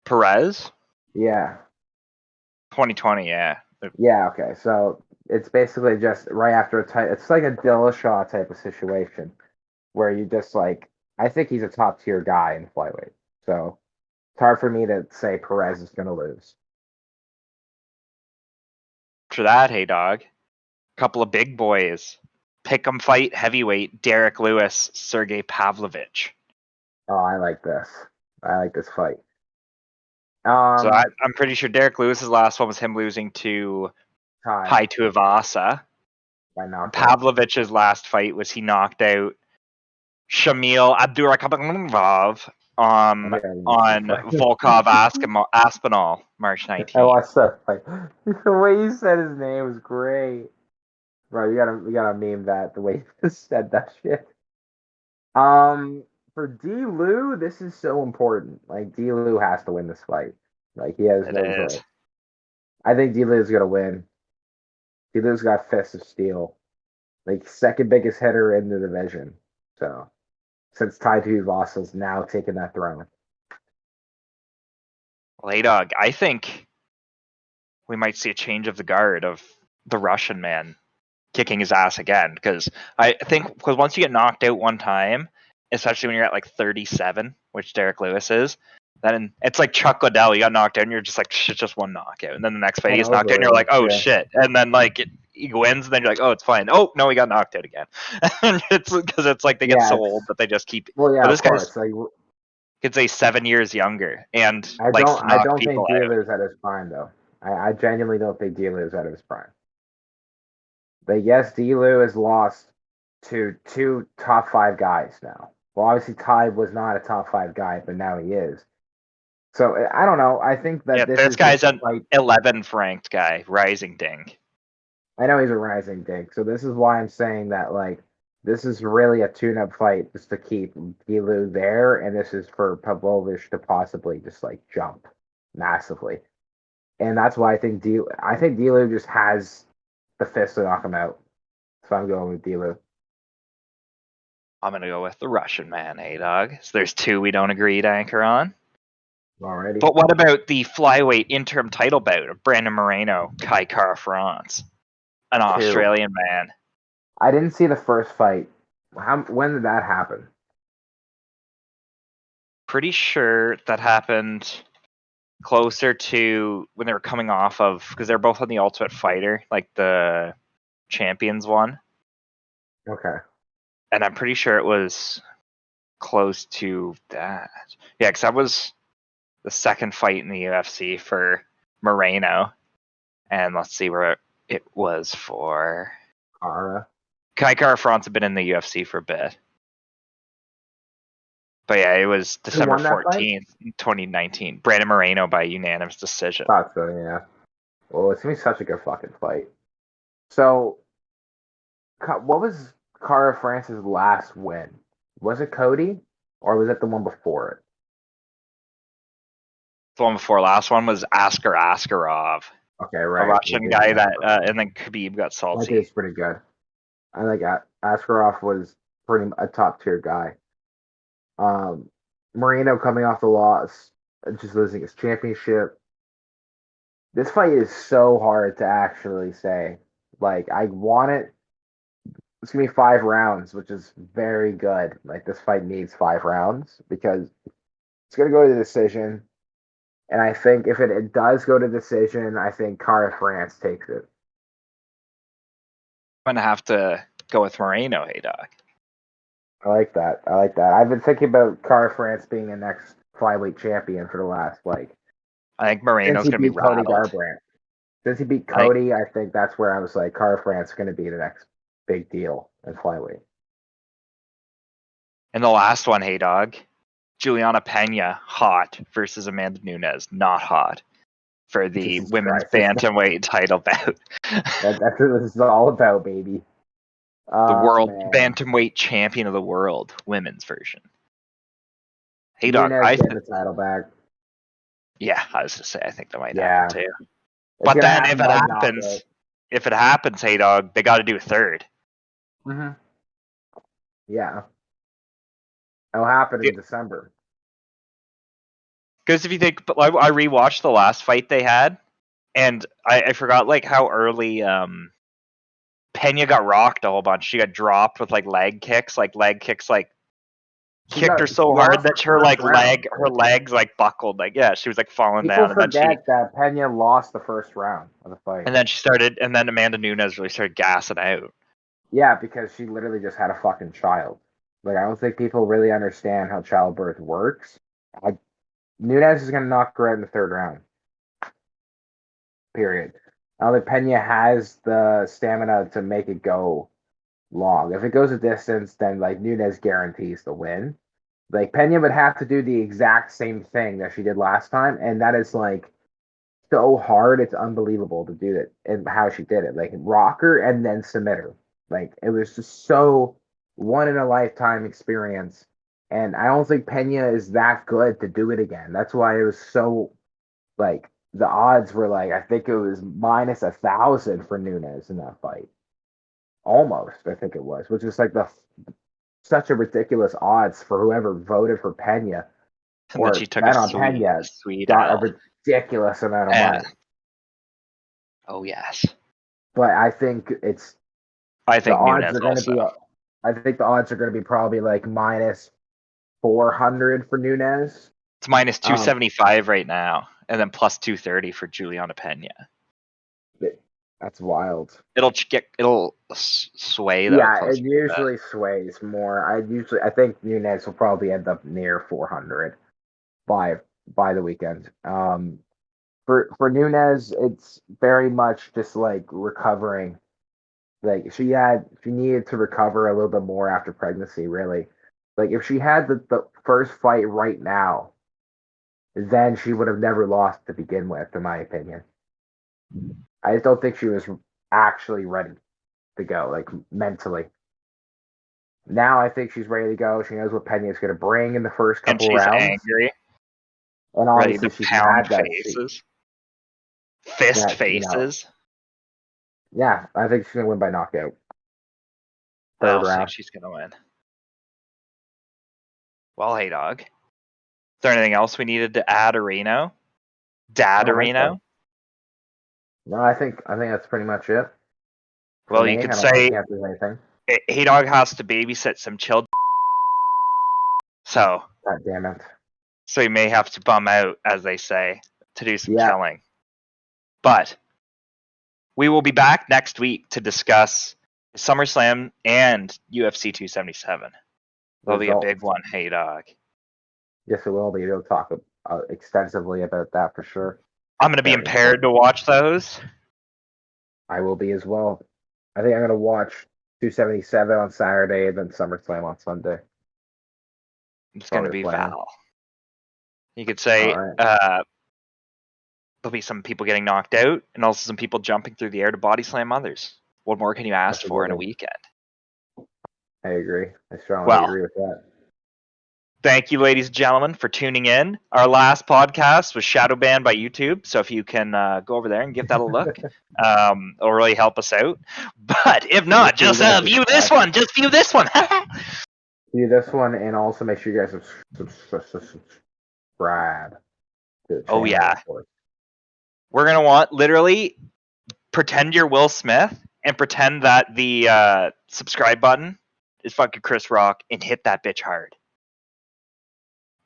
S2: Perez?
S3: Yeah.
S2: 2020, yeah.
S3: Yeah, okay. So it's basically just right after it's like a Dillashaw type of situation where you just like, I think he's a top tier guy in flyweight. So it's hard for me to say Perez is going to lose.
S2: After that, hey dog, couple of big boys. Pick'em fight heavyweight Derek Lewis, Sergey Pavlovich.
S3: Oh, I like this. I like this fight.
S2: So I'm pretty sure Derek Lewis's last one was him losing to Tai Tuivasa. Pavlovich's last fight was he knocked out Shamil Abdurakhimov on Volkov Aspinall, March 19th.
S3: I watched that fight. The way you said his name was great. Bro, we gotta meme that the way you said that shit. For D. Lou, this is so important. Like D. Lou has to win this fight. Like he has no choice. I think D. Lou's gonna win. D. Lou's got fists of steel. Like second biggest hitter in the division. So since Tai Tuivasa's now taken that throne.
S2: Well, hey dog, I think we might see a change of the guard of the Russian man kicking his ass again, because once you get knocked out one time, especially when you're at like 37, which Derek Lewis is, then it's like Chuck Liddell. You got knocked out, and you're just like, shit, just one knockout, and then the next fight he gets knocked out, and you're like, oh shit, and then like he wins, and then you're like, oh, it's fine. Oh no, he got knocked out again. And it's because it's like they get so old that they just keep.
S3: Well, yeah,
S2: but this guy's
S3: like,
S2: could say 7 years younger, and
S3: I don't think
S2: out.
S3: Dealer's at his prime though. I genuinely don't think Dealer's at his prime. But yes, D-Lou has lost two top 5 guys now. Well, obviously Ty was not a top 5 guy, but now he is. So I don't know. I think that
S2: Yeah,
S3: this
S2: this
S3: is
S2: guy's
S3: just a
S2: an
S3: fight.
S2: 11th ranked guy, rising dink.
S3: I know he's a rising dink, so this is why I'm saying that like this is really a tune-up fight just to keep Gilu there, and this is for Pavlovich to possibly just like jump massively, and that's why I think Gilu just has the fist to knock him out. So I'm going with Gilu.
S2: I'm gonna go with the Russian man, hey dog. So there's 2 we don't agree to anchor on.
S3: Alrighty.
S2: But what about the flyweight interim title bout of Brandon Moreno, Kai Kara France, an
S3: 2.
S2: Australian man?
S3: I didn't see the first fight. When did that happen?
S2: Pretty sure that happened closer to when they were coming off of, because they're both on the Ultimate Fighter, like the Champions one,
S3: Okay.
S2: and I'm pretty sure it was close to that. Yeah, because that was the second fight in the UFC for Moreno, and let's see where it was for
S3: Kara.
S2: Kai Kara France. Had been in the UFC for a bit. But yeah, it was December
S3: won that fight?
S2: 14th, 2019. Brandon Moreno by unanimous decision.
S3: Thought so, yeah. Well, it's gonna be such a good fucking fight. So, what was Cara France's last win? Was it Cody, or was it the one before it?
S2: The one before last one was Askar Askarov,
S3: Okay,
S2: a
S3: right.
S2: Russian guy that, and then Khabib got
S3: That
S2: salty.
S3: is pretty good. I think Askarov was pretty a top tier guy. Moreno coming off the loss, just losing his championship. This fight is so hard to actually say. Like, I want it. It's gonna be 5 rounds, which is very good. Like, this fight needs 5 rounds because it's gonna go to decision. And I think if it does go to decision, I think Cara France takes it.
S2: I'm gonna have to go with Moreno, hey dog.
S3: I like that. I like that. I've been thinking about Cara France being the next flyweight champion for the last
S2: I think
S3: since
S2: Moreno's
S3: he
S2: gonna be
S3: beat Cody
S2: rattled.
S3: Garbrandt. Since he beat
S2: I think-
S3: Cody, I think that's where I was like, Cara France is going to be the next big deal in flyweight.
S2: And the last one, hey dog, Juliana Pena, hot versus Amanda Nunes, not hot, for the
S3: Jesus
S2: women's
S3: Christ.
S2: bantamweight title bout.
S3: That's what this is all about, baby.
S2: The world
S3: Man.
S2: bantamweight champion of the world, women's version. Hey dog,
S3: Nunes getting the title back.
S2: yeah, I was gonna say I think that might
S3: Yeah.
S2: happen too.
S3: It's
S2: But
S3: gonna
S2: then
S3: happen by
S2: if it happens, hey dog, they got to do a third.
S3: knockout. Yeah. It'll happen in December.
S2: Because if you think, but I rewatched the last fight they had, and I forgot like how early Pena got rocked a whole bunch. She got dropped with like leg kicks like kicked her so hard that her like her legs like buckled. Like yeah, she was like falling
S3: People
S2: down,
S3: forget that Pena lost the first round of the fight.
S2: and then Amanda Nunes really started gassing out.
S3: Yeah, because she literally just had a fucking child. Like, I don't think people really understand how childbirth works. Nunes is going to knock her out in the 3rd round. Period. I don't think Pena has the stamina to make it go long. If it goes a distance, then, like, Nunes guarantees the win. Like, Pena would have to do the exact same thing that she did last time, and that is, like, so hard. It's unbelievable to do it and how she did it. Like, rock her and then submit her. Like, it was just so one in a lifetime experience. And I don't think Pena is that good to do it again. That's why it was so like the odds were like I think it was minus 1,000 for Nunes in that fight. Almost, I think it was, which is like such a ridiculous odds for whoever voted for Pena
S2: And
S3: or
S2: then she took
S3: bet
S2: a
S3: on Pena
S2: sweet
S3: got
S2: L.
S3: a ridiculous amount of
S2: Yeah.
S3: money.
S2: Oh yes,
S3: But I think
S2: I
S3: the
S2: think
S3: odds
S2: Nunes
S3: are going to
S2: also.
S3: be. I think the odds are going to be probably like minus 400 for Nunes.
S2: It's minus 275 right now, and then plus 230 for Juliana Pena.
S3: That's wild.
S2: It'll sway though.
S3: Yeah,
S2: closer
S3: it
S2: to
S3: usually sways more. I think Nunes will probably end up near 400 by the weekend. For Nunes, it's very much just like recovering Like she needed to recover a little bit more after pregnancy, really. Like if she had the first fight right now, then she would have never lost to begin with, in my opinion. I just don't think she was actually ready to go, like mentally. Now I think she's ready to go. She knows what Pena is going to bring in the first
S2: And
S3: couple
S2: she's
S3: rounds.
S2: angry,
S3: And
S2: ready
S3: obviously
S2: to
S3: she's
S2: pound
S3: mad that
S2: faces, fist
S3: that,
S2: faces.
S3: yeah, I think she's going to win by knockout.
S2: I
S3: Third
S2: also think
S3: round.
S2: she's gonna win. Well, hey, dog. Is there anything else we needed to add, Areno? Dad
S3: I don't think
S2: Areno?
S3: so. No, I think that's pretty much it. For
S2: Well,
S3: me,
S2: you could
S3: I don't
S2: say
S3: think there's anything.
S2: Hey Dog has to babysit some children, so
S3: God damn it.
S2: he may have to bum out, as they say, to do some
S3: Yeah.
S2: killing. But we will be back next week to discuss SummerSlam and UFC 277. That'll be a
S3: Results.
S2: big one. Hey Dog.
S3: Yes, it will be. We'll talk extensively about that for sure.
S2: I'm gonna be
S3: Very
S2: impaired to
S3: important.
S2: watch those.
S3: I will be as well. I think I'm going to watch 277 on Saturday and then SummerSlam on Sunday.
S2: It's gonna
S3: Probably
S2: be
S3: the plan.
S2: Val. You could say
S3: All right.
S2: there'll be some people getting knocked out, and also some people jumping through the air to body slam others. What more can you ask for in a
S3: Absolutely.
S2: weekend?
S3: I agree. I strongly
S2: Well,
S3: agree with that.
S2: thank you, ladies and gentlemen, for tuning in. Our last podcast was shadow banned by YouTube, so if you can go over there and give that a look, it'll really help us out. But if not, just view this one. Just view this one.
S3: Do this one, and also make sure you guys subscribe to the channel.
S2: Oh, yeah.
S3: Of course.
S2: We're gonna want literally pretend you're Will Smith and pretend that the subscribe button is fucking Chris Rock and hit that bitch hard.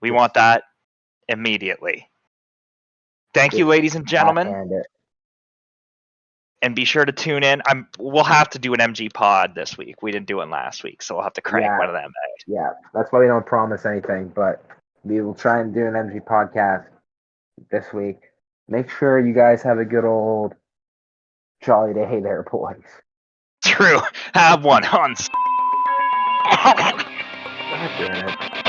S2: We want that immediately. Thank you, ladies and gentlemen.
S3: Backhand it.
S2: And be sure to tune in. We'll have to do an MG pod this week. We didn't do one last week, so we'll have to crank one of them out.
S3: Yeah, that's why we don't promise anything, but we will try and do an MG podcast this week. Make sure you guys have a good old jolly day there, boys.
S2: True. Have one, Hans.
S3: God damn it.